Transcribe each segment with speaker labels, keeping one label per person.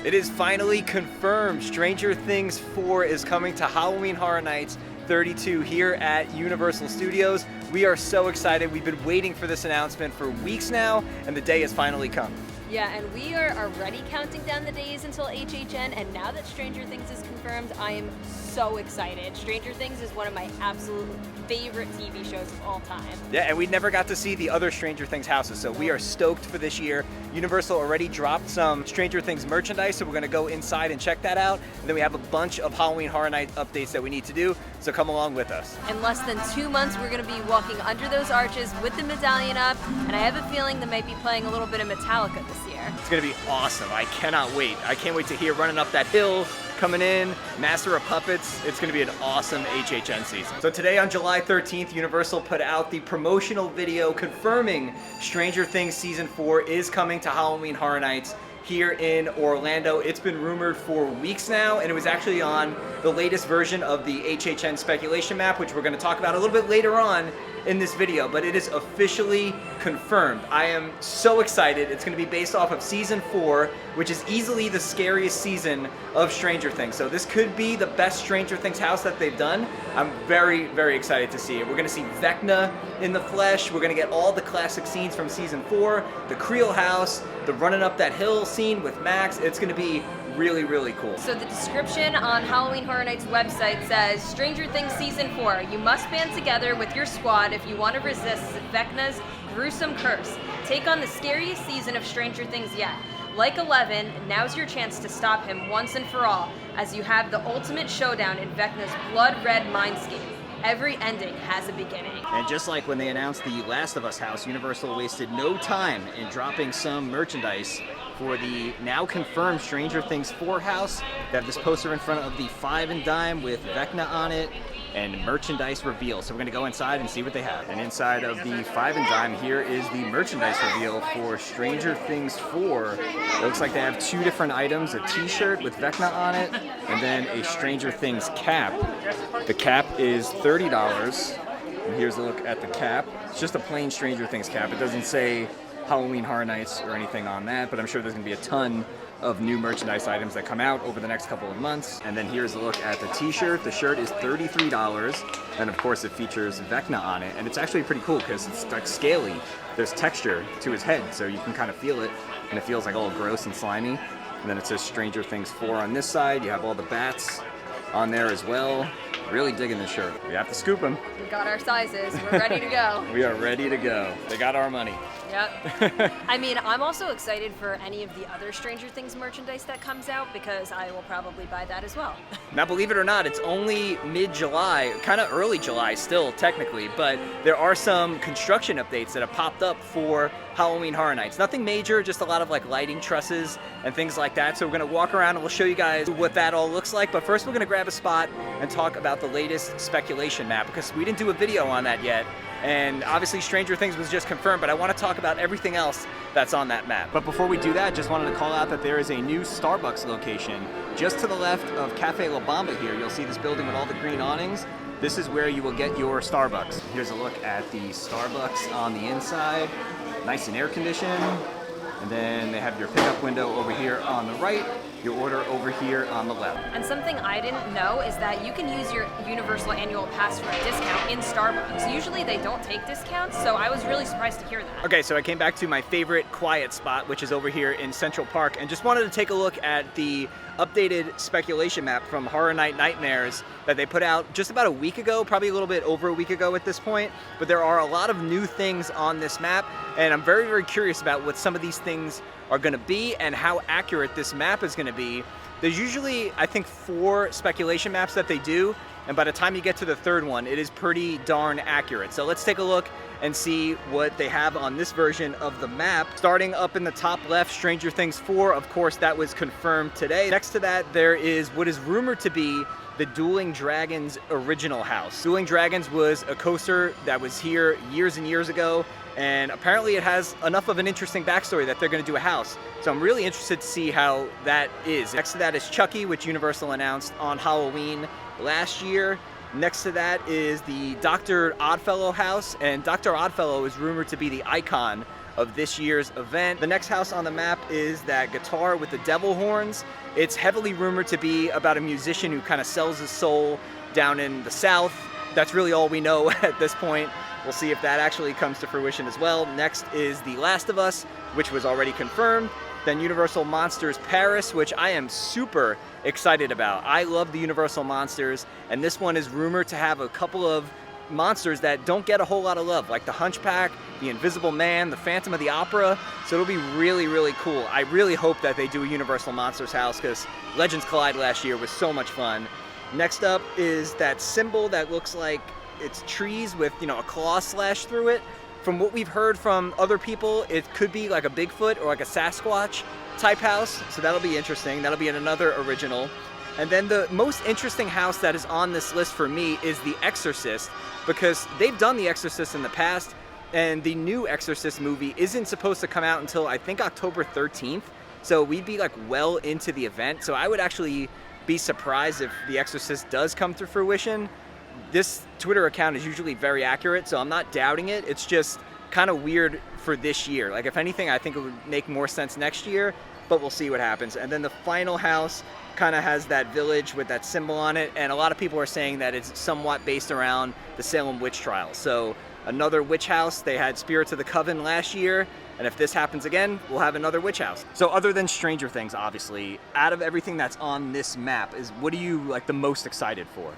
Speaker 1: It is finally confirmed. Stranger Things 4 is coming to Halloween Horror Nights 32 here at Universal Studios. We are so excited. We've been waiting for this announcement for weeks now, and the day has finally come.
Speaker 2: Yeah, and we are already counting down the days until HHN, and now that Stranger Things is confirmed, I am so excited. Stranger Things is one of my absolute favorite TV shows of all time.
Speaker 1: Yeah, and we never got to see the other Stranger Things houses, so we are stoked for this year. Universal already dropped some Stranger Things merchandise, so we're going to go inside and check that out. And then we have a bunch of Halloween Horror Night updates that we need to do, so come along with us.
Speaker 2: In less than 2 months, we're going to be walking under those arches with the medallion up, and I have a feeling they might be playing a little bit of Metallica this year.
Speaker 1: It's going to be awesome. I cannot wait. I can't wait to hear Running Up That Hill, coming in, Master of Puppets. It's going to be an awesome HHN season. So today on July 13th, Universal put out the promotional video confirming Stranger Things Season 4 is coming to Halloween Horror Nights here in Orlando. It's been rumored for weeks now, and it was actually on the latest version of the HHN speculation map, which we're going to talk about a little bit later on in this video, but it is officially confirmed. I am so excited. It's going to be based off of Season 4, which is easily the scariest season of Stranger Things. So this could be the best Stranger Things house that they've done. I'm very, very excited to see it. We're going to see Vecna in the flesh. We're going to get all the classic scenes from Season 4, the Creel house, the Running Up That Hill scene with Max. It's going to be really, really cool.
Speaker 2: So the description on Halloween Horror Nights website says, Stranger Things Season 4, you must band together with your squad if you want to resist Vecna's gruesome curse. Take on the scariest season of Stranger Things yet. Like 11, now's your chance to stop him once and for all, as you have the ultimate showdown in Vecna's blood-red mindscape. Every ending has a beginning.
Speaker 1: And just like when they announced the Last of Us house, Universal wasted no time in dropping some merchandise for the now confirmed Stranger Things 4 house. They have this poster in front of the Five and Dime with Vecna on it and merchandise reveal. So we're gonna go inside and see what they have. And inside of the Five and Dime, here is the merchandise reveal for Stranger Things 4. It looks like they have 2 different items, a t-shirt with Vecna on it, and then a Stranger Things cap. The cap is $30, and here's a look at the cap. It's just a plain Stranger Things cap. It doesn't say Halloween Horror Nights or anything on that, but I'm sure there's gonna be a ton of new merchandise items that come out over the next couple of months. And then here's a look at the t-shirt. The shirt is $33, and of course it features Vecna on it, and it's actually pretty cool because it's like scaly. There's texture to his head, so you can kind of feel it, and it feels like all gross and slimy. And then it says Stranger Things 4 on this side. You have all the bats on there as well. Really digging this shirt. We have to scoop them.
Speaker 2: We got our sizes. We're ready to go.
Speaker 1: We are ready to go. They got our money.
Speaker 2: Yep. I mean, I'm also excited for any of the other Stranger Things merchandise that comes out because I will probably buy that as well.
Speaker 1: Now, believe it or not, it's only mid-July, kind of early July still, technically, but there are some construction updates that have popped up for Halloween Horror Nights. Nothing major, just a lot of like lighting trusses and things like that. So we're gonna walk around and we'll show you guys what that all looks like. But first we're gonna grab a spot and talk about the latest speculation map because we didn't do a video on that yet. And obviously Stranger Things was just confirmed, but I want to talk about everything else that's on that map. But before we do that, just wanted to call out that there is a new Starbucks location just to the left of Cafe La Bamba here. You'll see this building with all the green awnings. This is where you will get your Starbucks. Here's a look at the Starbucks on the inside. Nice and air conditioned. And then they have your pickup window over here on the right, your order over here on the left.
Speaker 2: And something I didn't know is that you can use your Universal Annual Pass for a discount in Starbucks. Usually they don't take discounts, so I was really surprised to hear that.
Speaker 1: Okay, so I came back to my favorite quiet spot, which is over here in Central Park, and just wanted to take a look at the updated speculation map from Horror Night Nightmares that they put out just about a week ago, probably a little bit over a week ago at this point. But there are a lot of new things on this map, and I'm very, very curious about what some of these things are going to be and how accurate this map is going to be. There's usually, I think, 4 speculation maps that they do, and by the time you get to the 3rd one, it is pretty darn accurate. So let's take a look and see what they have on this version of the map. Starting up in the top left, Stranger Things 4, of course, that was confirmed today. Next to that, there is what is rumored to be the Dueling Dragons original house. Dueling Dragons was a coaster that was here years and years ago, and apparently it has enough of an interesting backstory that they're going to do a house. So I'm really interested to see how that is. Next to that is Chucky, which Universal announced on Halloween last year. Next to that is the Dr. Oddfellow house, and Dr. Oddfellow is rumored to be the icon of this year's event. The next house on the map is that guitar with the devil horns. It's heavily rumored to be about a musician who kind of sells his soul down in the South. That's really all we know at this point. We'll see if that actually comes to fruition as well. Next is The Last of Us, which was already confirmed. Then Universal Monsters Paris, which I am super excited about. I love the Universal Monsters, and this one is rumored to have a couple of monsters that don't get a whole lot of love, like the Hunchback, the Invisible Man, the Phantom of the Opera. So it'll be really, really cool. I really hope that they do a Universal Monsters house, because Legends Collide last year was so much fun. Next up is that symbol that looks like it's trees with, you know, a claw slash through it. From what we've heard from other people, it could be like a Bigfoot or like a Sasquatch type house. So that'll be interesting. That'll be another original. And then the most interesting house that is on this list for me is The Exorcist, because they've done The Exorcist in the past, and the new Exorcist movie isn't supposed to come out until I think October 13th. So we'd be like well into the event. So I would actually be surprised if The Exorcist does come to fruition. This Twitter account is usually very accurate, so I'm not doubting it. It's just kind of weird for this year. Like, if anything, I think it would make more sense next year, but we'll see what happens. And then the final house kind of has that village with that symbol on it, and a lot of people are saying that it's somewhat based around the Salem witch trials. So another witch house. They had Spirits of the Coven last year, and if this happens again, we'll have another witch house. So other than Stranger Things, obviously, out of everything that's on this map, what are you like the most excited for?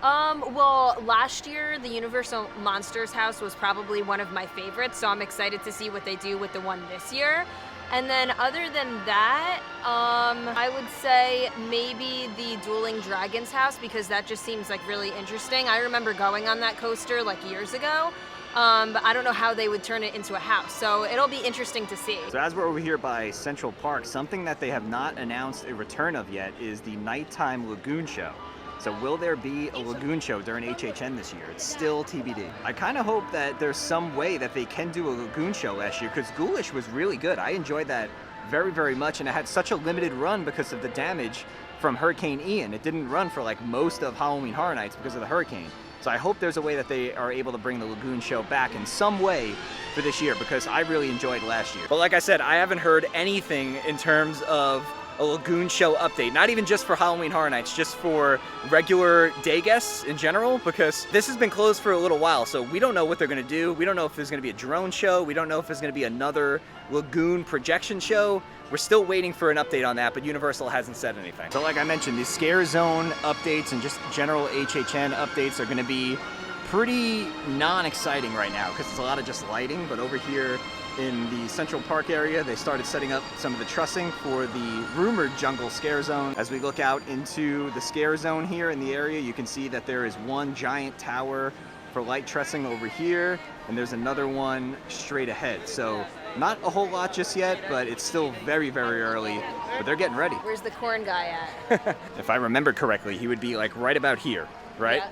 Speaker 2: Well, last year, the Universal Monsters house was probably one of my favorites, so I'm excited to see what they do with the one this year. And then other than that, I would say maybe the Dueling Dragons house, because that just seems like really interesting. I remember going on that coaster like years ago, but I don't know how they would turn it into a house, so it'll be interesting to see.
Speaker 1: So as we're over here by Central Park, something that they have not announced a return of yet is the nighttime lagoon show. So will there be a lagoon show during HHN this year? It's still TBD. I kind of hope that there's some way that they can do a lagoon show last year, because Ghoulish was really good. I enjoyed that very, very much, and it had such a limited run because of the damage from Hurricane Ian. It didn't run for like most of Halloween Horror Nights because of the hurricane. So I hope there's a way that they are able to bring the lagoon show back in some way for this year, because I really enjoyed last year. But like I said, I haven't heard anything in terms of a lagoon show update, not even just for Halloween Horror Nights, just for regular day guests in general, because this has been closed for a little while, so we don't know what they're going to do. We don't know if there's going to be a drone show. We don't know if there's going to be another lagoon projection show. We're still waiting for an update on that, but Universal hasn't said anything. So like I mentioned, these Scare Zone updates and just general HHN updates are going to be pretty non-exciting right now, because it's a lot of just lighting. But over here in the Central Park area, they started setting up some of the trussing for the rumored Jungle Scare Zone. As we look out into the Scare Zone here in the area, you can see that there is one giant tower for light trussing over here, and there's another one straight ahead. So not a whole lot just yet, but it's still very, very early, but they're getting ready.
Speaker 2: Where's the corn guy at?
Speaker 1: If I remember correctly, he would be like right about here, right?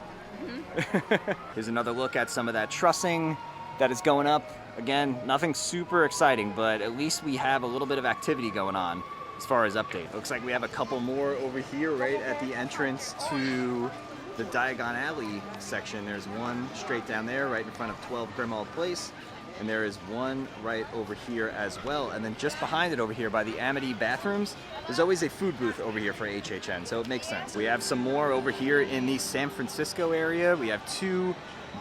Speaker 2: Yeah.
Speaker 1: Here's another look at some of that trussing that is going up. Again, nothing super exciting, but at least we have a little bit of activity going on as far as update. Looks like we have a couple more over here right at the entrance to the Diagon Alley section. There's one straight down there right in front of 12 Grimald Place, and there is one right over here as well. And then just behind it over here by the Amity bathrooms, there's always a food booth over here for HHN, so it makes sense. We have some more over here in the San Francisco area. We have two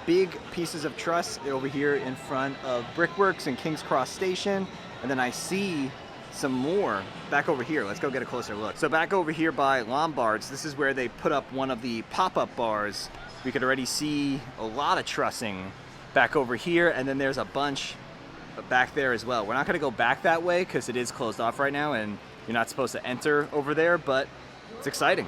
Speaker 1: big pieces of truss over here in front of Brickworks and King's Cross Station, and then I see some more back over here. Let's go get a closer look. So back over here by Lombard's, this is where they put up one of the pop-up bars. We could already see a lot of trussing back over here, and then there's a bunch back there as well. We're not going to go back that way because it is closed off right now and you're not supposed to enter over there, but it's exciting.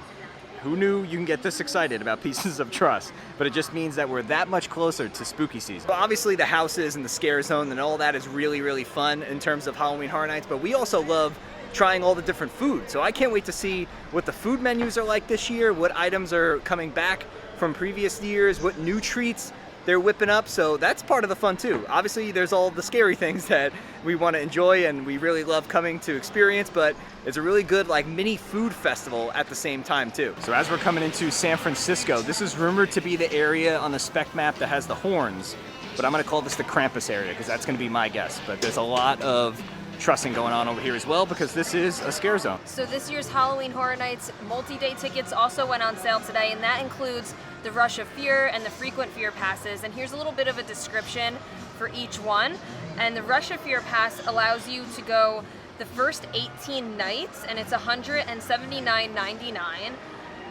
Speaker 1: Who knew you can get this excited about pieces of truss? But it just means that we're that much closer to spooky season. But obviously the houses and the Scare Zone and all that is really, really fun in terms of Halloween Horror Nights, but we also love trying all the different food. So I can't wait to see what the food menus are like this year, what items are coming back from previous years, what new treats they're whipping up. So that's part of the fun too. Obviously there's all the scary things that we want to enjoy and we really love coming to experience, but it's a really good like mini food festival at the same time too. So as we're coming into San Francisco, this is rumored to be the area on the spec map that has the horns but I'm going to call this the Krampus area because that's going to be my guess. But there's a lot of trussing going on over here as well because this is a scare zone.
Speaker 2: So this year's Halloween Horror Nights multi-day tickets also went on sale today, and that includes the Rush of Fear and the Frequent Fear passes. And here's a little bit of a description for each one. And the Rush of Fear pass allows you to go the first 18 nights, and it's $179.99.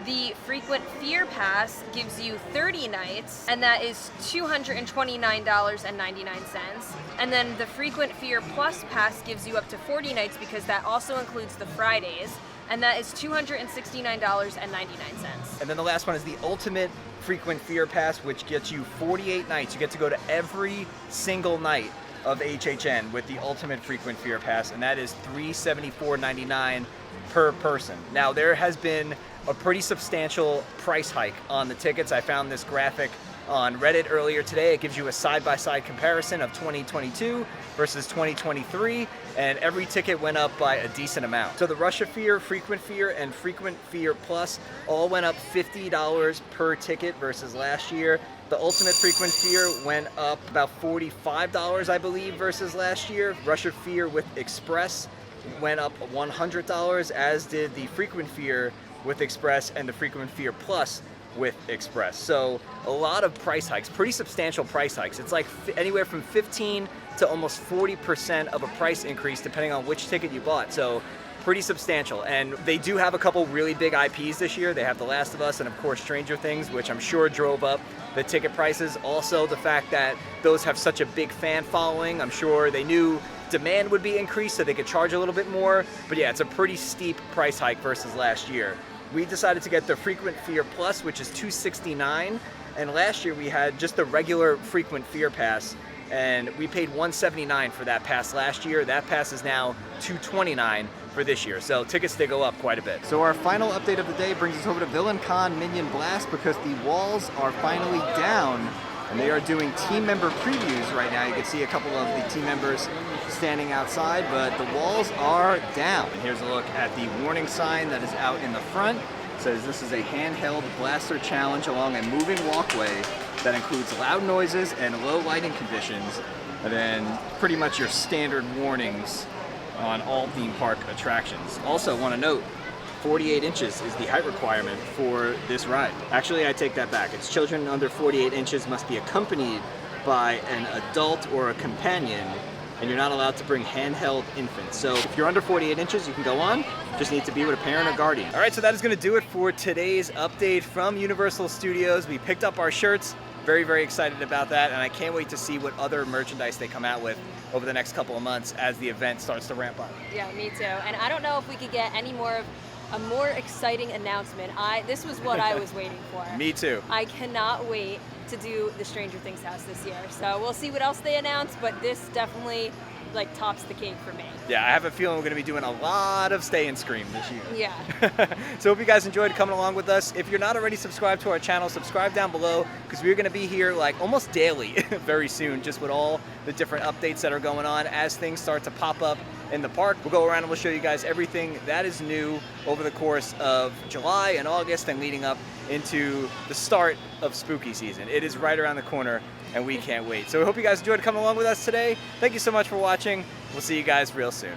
Speaker 2: The Frequent Fear Pass gives you 30 nights, and that is $229.99. And then the Frequent Fear Plus Pass gives you up to 40 nights because that also includes the Fridays, and that is $269.99.
Speaker 1: And then the last one is the Ultimate Frequent Fear Pass, which gets you 48 nights. You get to go to every single night of HHN with the Ultimate Frequent Fear Pass, and that is $374.99 per person. Now, there has been a pretty substantial price hike on the tickets. I found this graphic on Reddit earlier today. It gives you a side-by-side comparison of 2022 versus 2023, and every ticket went up by a decent amount. So the Rush of Fear, Frequent Fear, and Frequent Fear Plus all went up $50 per ticket versus last year. The Ultimate Frequent Fear went up about $45, I believe, versus last year. Rush of Fear with Express went up $100, as did the Frequent Fear with Express and the Frequent Fear Plus with Express. So a lot of price hikes, pretty substantial price hikes. It's like anywhere from 15 to almost 40% of a price increase depending on which ticket you bought. So pretty substantial. And they do have a couple really big IPs this year. They have The Last of Us and of course Stranger Things, which I'm sure drove up the ticket prices. Also the fact that those have such a big fan following, I'm sure they knew demand would be increased so they could charge a little bit more. But yeah, it's a pretty steep price hike versus last year. We decided to get the Frequent Fear Plus, which is $269, and last year we had just the regular Frequent Fear Pass, and we paid $179 for that pass last year. That pass is now $229 for this year, so tickets did go up quite a bit. So our final update of the day brings us over to Villain Con Minion Blast because the walls are finally down, and they are doing team member previews right now. You can see a couple of the team members standing outside, but the walls are down. And here's a look at the warning sign that is out in the front. It says this is a handheld blaster challenge along a moving walkway that includes loud noises and low lighting conditions, and then pretty much your standard warnings on all theme park attractions. Also want to note, 48 inches is the height requirement for this ride. Actually, I take that back. It's children under 48 inches must be accompanied by an adult or a companion, and you're not allowed to bring handheld infants. So if you're under 48 inches, you can go on. Just need to be with a parent or guardian. All right, so that is going to do it for today's update from Universal Studios. We picked up our shirts. Very, very excited about that, and I can't wait to see what other merchandise they come out with over the next couple of months as the event starts to ramp up.
Speaker 2: Yeah, me too. And I don't know if we could get any more of a more exciting announcement. This was what I was waiting for.
Speaker 1: Me too.
Speaker 2: I cannot wait to do the Stranger Things house this year. So we'll see what else they announce, but this definitely like tops the cake for me.
Speaker 1: Yeah, I have a feeling we're going to be doing a lot of Stay and Scream this year.
Speaker 2: Yeah.
Speaker 1: So hope you guys enjoyed coming along with us. If you're not already subscribed to our channel, subscribe down below because we're going to be here like almost daily very soon, just with all the different updates that are going on as things start to pop up in the park. We'll go around and we'll show you guys everything that is new over the course of July and August and leading up into the start of spooky season. It is right around the corner and we can't wait. So we hope you guys enjoyed coming along with us today. Thank you so much for watching. We'll see you guys real soon.